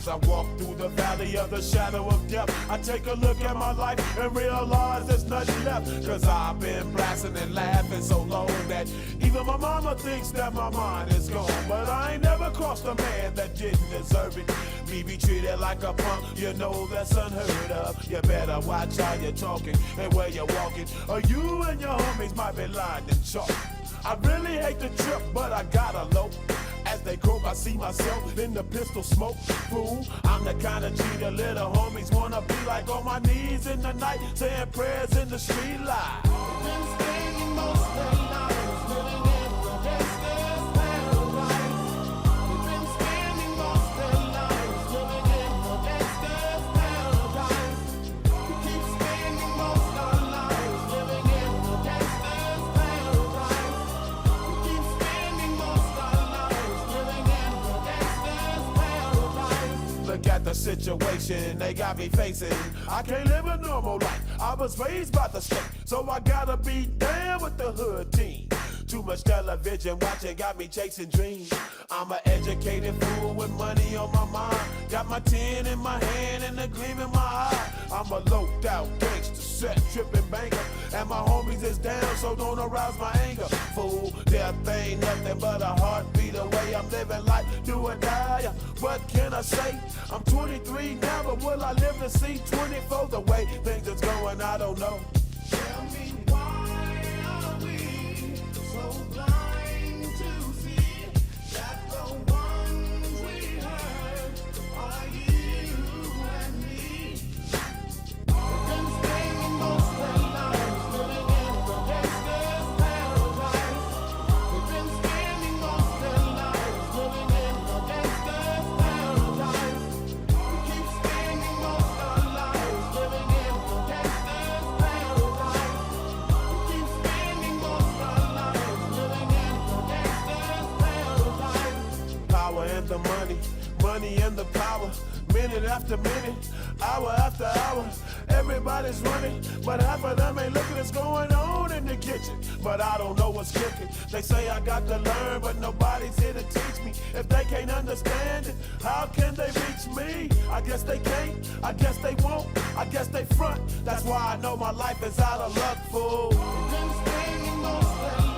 As I walk through the valley of the shadow of death, I take a look at my life and realize there's nothing left. Cause I've been blasting and laughing so long that even my mama thinks that my mind is gone. But I ain't never crossed a man that didn't deserve it. Me be treated like a punk, you know that's unheard of. You better watch how you're talking and where you're walking, or you and your homies might be lined in chalk. I really hate the trip, but I gotta low. As they croak, I see myself in the pistol smoke. Fool, I'm the kind of G the little homies wanna be like, on my knees in the night, saying prayers in the street light. Been spending most of their lives living in the gangster's paradise. We've been spending most of their lives living in the gangster's paradise. We keep spending most of our lives living in the gangster's paradise. We keep spending most of our lives living in the gangster's paradise. Look at the situation they got me facing. I can't live a normal life. I was raised by the state, so I gotta be down with the hood team. Too much television watching got me chasing dreams. I'm an educated fool with money on my mind. Got my tin in my hand and a gleam in my eye. I'm a loped out gangster, set tripping banker, and my homies is down, so don't arouse my anger. Fool, death ain't nothing but a heartbeat away. I'm living life, do or die. What can I say? I'm 23 now, but will I live to see 24? The way things is going, I don't know. Tell me, why are we so blind to see that the ones we hurt are you and me? We've been spending most of our lives living in the gangster's paradise. We've been spending most of our lives living in the gangster's paradise. We keep spending most of our lives living in the gangster's paradise. We keep spending most of our lives living in the gangster's paradise. Power and the money, money and the power. Minute after minute, hour after hour, everybody's running, but half of them ain't looking what's going on in the kitchen. But I don't know what's cooking. They say I got to learn, but nobody's here to teach me. If they can't understand it, how can they reach me? I guess they can't, I guess they won't, I guess they front. That's why I know my life is out of luck, fool. We've been spending most of our